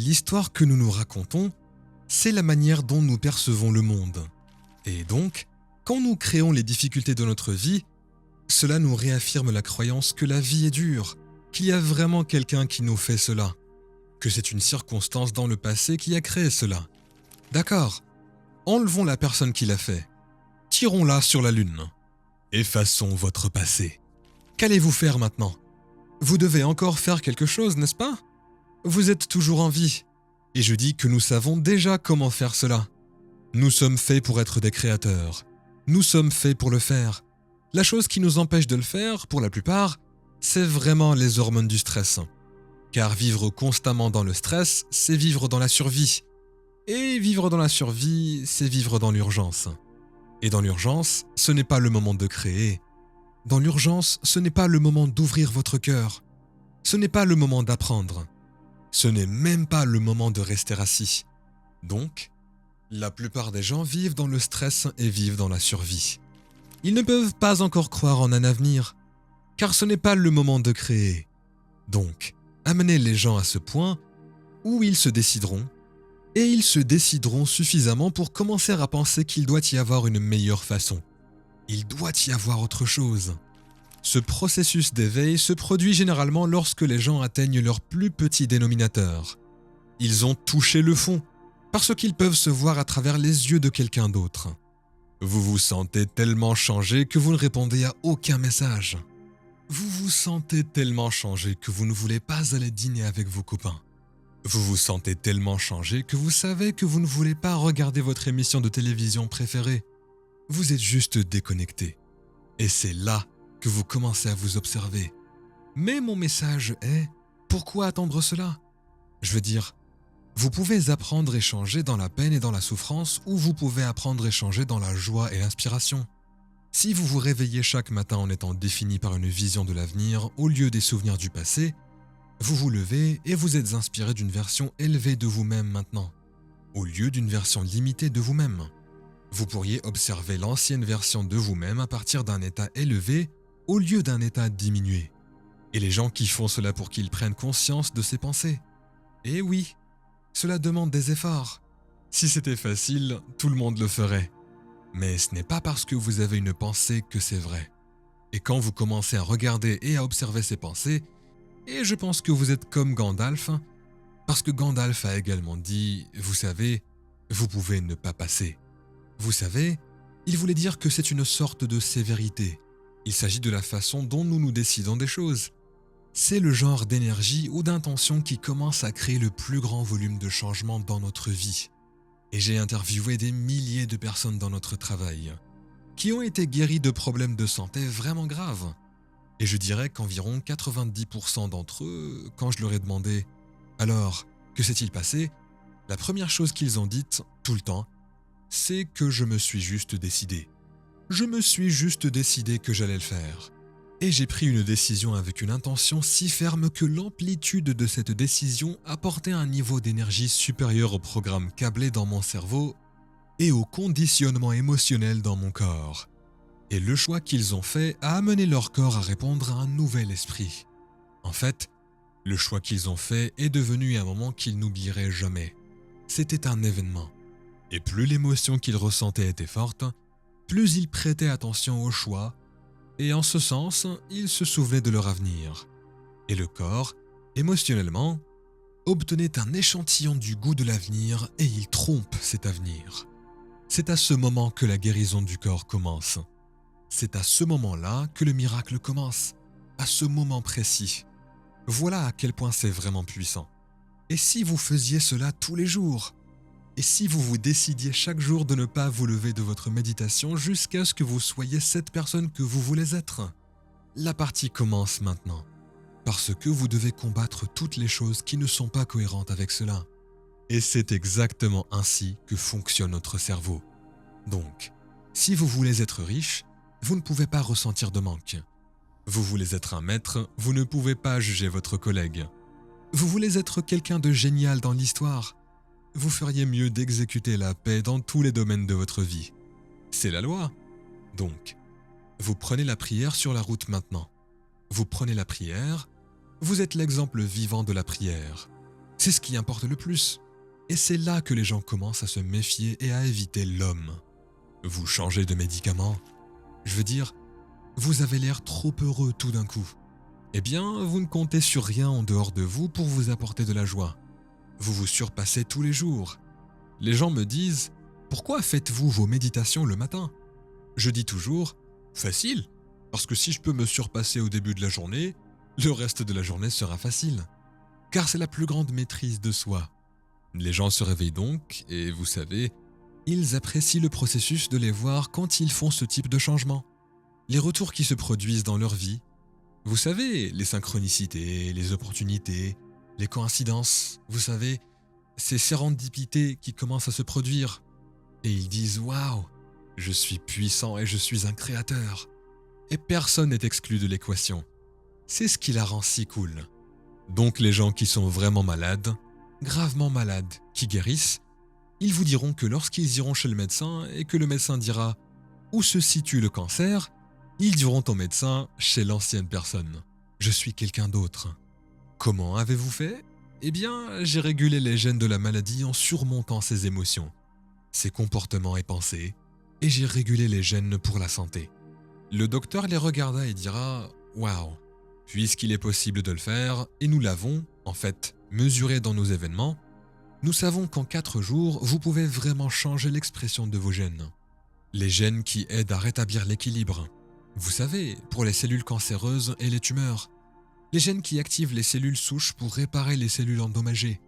l'histoire que nous nous racontons, c'est la manière dont nous percevons le monde. Et donc, quand nous créons les difficultés de notre vie, cela nous réaffirme la croyance que la vie est dure, qu'il y a vraiment quelqu'un qui nous fait cela, que c'est une circonstance dans le passé qui a créé cela. D'accord, enlevons la personne qui l'a fait, tirons-la sur la lune, effaçons votre passé. Qu'allez-vous faire maintenant ? Vous devez encore faire quelque chose, n'est-ce pas ? Vous êtes toujours en vie, et je dis que nous savons déjà comment faire cela. Nous sommes faits pour être des créateurs, nous sommes faits pour le faire. La chose qui nous empêche de le faire, pour la plupart, c'est vraiment les hormones du stress. Car vivre constamment dans le stress, c'est vivre dans la survie. Et vivre dans la survie, c'est vivre dans l'urgence. Et dans l'urgence, ce n'est pas le moment de créer. Dans l'urgence, ce n'est pas le moment d'ouvrir votre cœur. Ce n'est pas le moment d'apprendre. Ce n'est même pas le moment de rester assis. Donc, la plupart des gens vivent dans le stress et vivent dans la survie. Ils ne peuvent pas encore croire en un avenir, car ce n'est pas le moment de créer. Donc, amenez les gens à ce point où ils se décideront, et ils se décideront suffisamment pour commencer à penser qu'il doit y avoir une meilleure façon. Il doit y avoir autre chose. Ce processus d'éveil se produit généralement lorsque les gens atteignent leur plus petit dénominateur. Ils ont touché le fond, parce qu'ils peuvent se voir à travers les yeux de quelqu'un d'autre. Vous vous sentez tellement changé que vous ne répondez à aucun message. Vous vous sentez tellement changé que vous ne voulez pas aller dîner avec vos copains. Vous vous sentez tellement changé que vous savez que vous ne voulez pas regarder votre émission de télévision préférée. Vous êtes juste déconnecté. Et c'est là que vous commencez à vous observer. Mais mon message est, pourquoi attendre cela ? Je veux dire, vous pouvez apprendre et changer dans la peine et dans la souffrance, ou vous pouvez apprendre et changer dans la joie et l'inspiration. Si vous vous réveillez chaque matin en étant défini par une vision de l'avenir au lieu des souvenirs du passé, vous vous levez et vous êtes inspiré d'une version élevée de vous-même maintenant, au lieu d'une version limitée de vous-même. Vous pourriez observer l'ancienne version de vous-même à partir d'un état élevé au lieu d'un état diminué. Et les gens qui font cela pour qu'ils prennent conscience de ces pensées. Et oui, cela demande des efforts. Si c'était facile, tout le monde le ferait. Mais ce n'est pas parce que vous avez une pensée que c'est vrai. Et quand vous commencez à regarder et à observer ces pensées, et je pense que vous êtes comme Gandalf, parce que Gandalf a également dit, vous savez, vous pouvez ne pas passer. Vous savez, il voulait dire que c'est une sorte de sévérité. Il s'agit de la façon dont nous nous décidons des choses. C'est le genre d'énergie ou d'intention qui commence à créer le plus grand volume de changement dans notre vie. Et j'ai interviewé des milliers de personnes dans notre travail, qui ont été guéries de problèmes de santé vraiment graves. Et je dirais qu'environ 90% d'entre eux, quand je leur ai demandé « Alors, que s'est-il passé ?», la première chose qu'ils ont dite, tout le temps, c'est que je me suis juste décidé. Je me suis juste décidé que j'allais le faire. Et j'ai pris une décision avec une intention si ferme que l'amplitude de cette décision apportait un niveau d'énergie supérieur au programme câblé dans mon cerveau et au conditionnement émotionnel dans mon corps. Et le choix qu'ils ont fait a amené leur corps à répondre à un nouvel esprit. En fait, le choix qu'ils ont fait est devenu un moment qu'ils n'oublieraient jamais. C'était un événement. Et plus l'émotion qu'ils ressentaient était forte, plus ils prêtaient attention au choix, et en ce sens, ils se souvenaient de leur avenir. Et le corps, émotionnellement, obtenait un échantillon du goût de l'avenir et il trompe cet avenir. C'est à ce moment que la guérison du corps commence. C'est à ce moment-là que le miracle commence, à ce moment précis. Voilà à quel point c'est vraiment puissant. Et si vous faisiez cela tous les jours ? Et si vous vous décidiez chaque jour de ne pas vous lever de votre méditation jusqu'à ce que vous soyez cette personne que vous voulez être ? La partie commence maintenant, parce que vous devez combattre toutes les choses qui ne sont pas cohérentes avec cela. Et c'est exactement ainsi que fonctionne notre cerveau. Donc, si vous voulez être riche, vous ne pouvez pas ressentir de manque. Vous voulez être un maître, vous ne pouvez pas juger votre collègue. Vous voulez être quelqu'un de génial dans l'histoire, vous feriez mieux d'exécuter la paix dans tous les domaines de votre vie. C'est la loi. Donc, vous prenez la prière sur la route maintenant. Vous prenez la prière, vous êtes l'exemple vivant de la prière. C'est ce qui importe le plus. Et c'est là que les gens commencent à se méfier et à éviter l'homme. Vous changez de médicament. Je veux dire, vous avez l'air trop heureux tout d'un coup. Eh bien, vous ne comptez sur rien en dehors de vous pour vous apporter de la joie. Vous vous surpassez tous les jours. Les gens me disent « Pourquoi faites-vous vos méditations le matin ?» Je dis toujours « Facile, parce que si je peux me surpasser au début de la journée, le reste de la journée sera facile. Car c'est la plus grande maîtrise de soi. » Les gens se réveillent donc, et vous savez, ils apprécient le processus de les voir quand ils font ce type de changement. Les retours qui se produisent dans leur vie. Vous savez, les synchronicités, les opportunités, les coïncidences, vous savez, ces sérendipités qui commencent à se produire. Et ils disent « Waouh, je suis puissant et je suis un créateur. » Et personne n'est exclu de l'équation. C'est ce qui la rend si cool. Donc les gens qui sont vraiment malades, gravement malades, qui guérissent, ils vous diront que lorsqu'ils iront chez le médecin et que le médecin dira « Où se situe le cancer ?», ils diront au médecin chez l'ancienne personne « Je suis quelqu'un d'autre ». Comment avez-vous fait ? Eh bien, j'ai régulé les gènes de la maladie en surmontant ses émotions, ses comportements et pensées, et j'ai régulé les gènes pour la santé. Le docteur les regarda et dira « Waouh, puisqu'il est possible de le faire, et nous l'avons, en fait, mesuré dans nos événements, nous savons qu'en 4 jours, vous pouvez vraiment changer l'expression de vos gènes. Les gènes qui aident à rétablir l'équilibre. Vous savez, pour les cellules cancéreuses et les tumeurs. Les gènes qui activent les cellules souches pour réparer les cellules endommagées.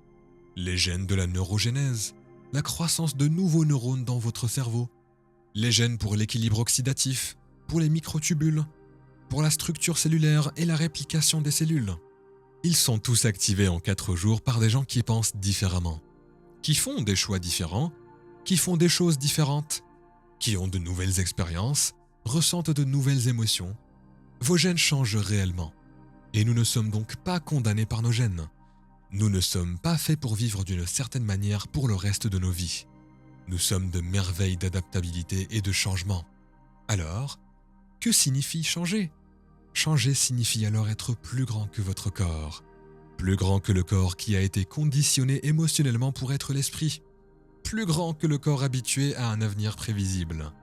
Les gènes de la neurogénèse, la croissance de nouveaux neurones dans votre cerveau. Les gènes pour l'équilibre oxydatif, pour les microtubules, pour la structure cellulaire et la réplication des cellules. Ils sont tous activés en 4 jours par des gens qui pensent différemment, qui font des choix différents, qui font des choses différentes, qui ont de nouvelles expériences, ressentent de nouvelles émotions. Vos gènes changent réellement. Et nous ne sommes donc pas condamnés par nos gènes. Nous ne sommes pas faits pour vivre d'une certaine manière pour le reste de nos vies. Nous sommes de merveilles d'adaptabilité et de changement. Alors, que signifie changer ? Changer signifie alors être plus grand que votre corps. Plus grand que le corps qui a été conditionné émotionnellement pour être l'esprit. Plus grand que le corps habitué à un avenir prévisible.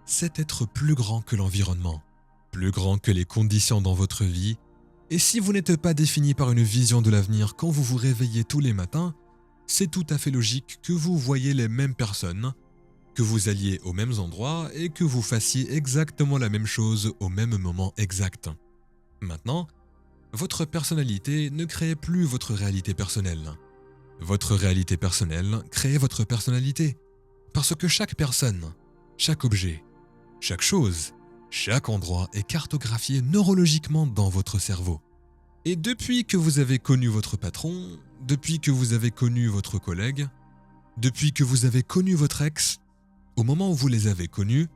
C'est être plus grand que l'environnement. Plus grand que les conditions dans votre vie. Et si vous n'êtes pas défini par une vision de l'avenir quand vous vous réveillez tous les matins, c'est tout à fait logique que vous voyez les mêmes personnes, que vous alliez aux mêmes endroits et que vous fassiez exactement la même chose au même moment exact. Maintenant, votre personnalité ne crée plus votre réalité personnelle. Votre réalité personnelle crée votre personnalité. Parce que chaque personne, chaque objet, chaque chose, chaque endroit est cartographié neurologiquement dans votre cerveau. Et depuis que vous avez connu votre patron, depuis que vous avez connu votre collègue, depuis que vous avez connu votre ex, au moment où vous les avez connus,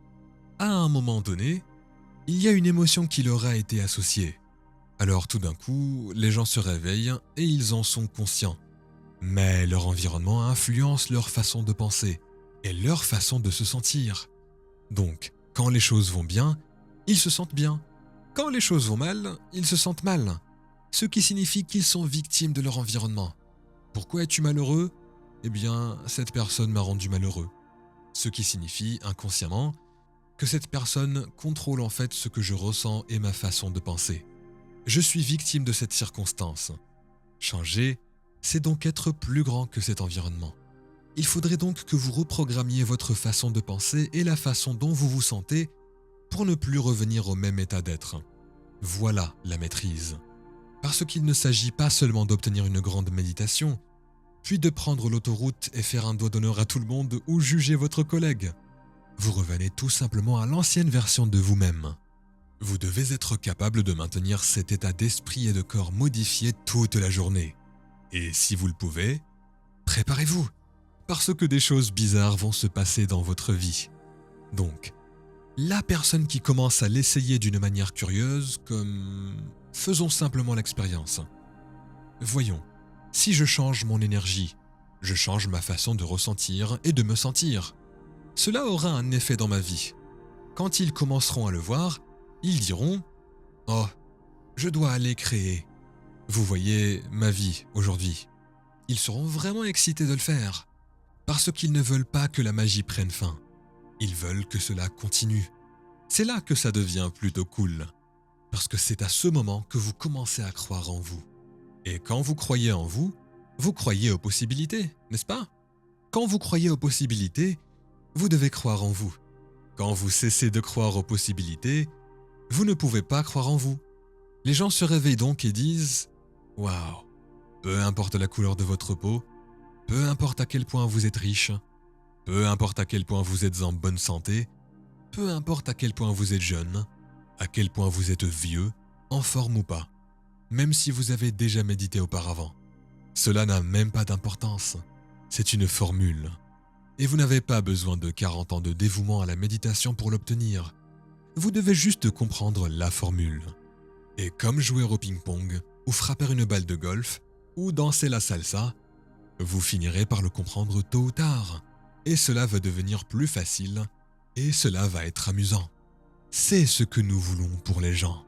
à un moment donné, il y a une émotion qui leur a été associée. Alors tout d'un coup, les gens se réveillent et ils en sont conscients. Mais leur environnement influence leur façon de penser et leur façon de se sentir. Donc, quand les choses vont bien, ils se sentent bien. Quand les choses vont mal, ils se sentent mal. Ce qui signifie qu'ils sont victimes de leur environnement. Pourquoi es-tu malheureux ? Eh bien, cette personne m'a rendu malheureux. Ce qui signifie, inconsciemment, que cette personne contrôle en fait ce que je ressens et ma façon de penser. Je suis victime de cette circonstance. Changer, c'est donc être plus grand que cet environnement. Il faudrait donc que vous reprogrammiez votre façon de penser et la façon dont vous vous sentez pour ne plus revenir au même état d'être. Voilà la maîtrise. Parce qu'il ne s'agit pas seulement d'obtenir une grande méditation, puis de prendre l'autoroute et faire un doigt d'honneur à tout le monde ou juger votre collègue. Vous revenez tout simplement à l'ancienne version de vous-même. Vous devez être capable de maintenir cet état d'esprit et de corps modifié toute la journée. Et si vous le pouvez, préparez-vous, parce que des choses bizarres vont se passer dans votre vie. Donc, la personne qui commence à l'essayer d'une manière curieuse, comme... Faisons simplement l'expérience. Voyons, si je change mon énergie, je change ma façon de ressentir et de me sentir. Cela aura un effet dans ma vie. Quand ils commenceront à le voir, ils diront « Oh, je dois aller créer. Vous voyez ma vie aujourd'hui. ils seront vraiment excités de le faire. Parce qu'ils ne veulent pas que la magie prenne fin. Ils veulent que cela continue. C'est là que ça devient plutôt cool. Parce que c'est à ce moment que vous commencez à croire en vous. Et quand vous croyez en vous croyez aux possibilités, n'est-ce pas? Quand vous croyez aux possibilités, vous devez croire en vous. Quand vous cessez de croire aux possibilités, vous ne pouvez pas croire en vous. Les gens se réveillent donc et disent « Waouh, peu importe la couleur de votre peau, peu importe à quel point vous êtes riche, peu importe à quel point vous êtes en bonne santé, peu importe à quel point vous êtes jeune, à quel point vous êtes vieux, en forme ou pas, même si vous avez déjà médité auparavant. Cela n'a même pas d'importance, c'est une formule. Et vous n'avez pas besoin de 40 ans de dévouement à la méditation pour l'obtenir. Vous devez juste comprendre la formule. Et comme jouer au ping-pong, ou frapper une balle de golf, ou danser la salsa, vous finirez par le comprendre tôt ou tard. Et cela va devenir plus facile, et cela va être amusant. C'est ce que nous voulons pour les gens.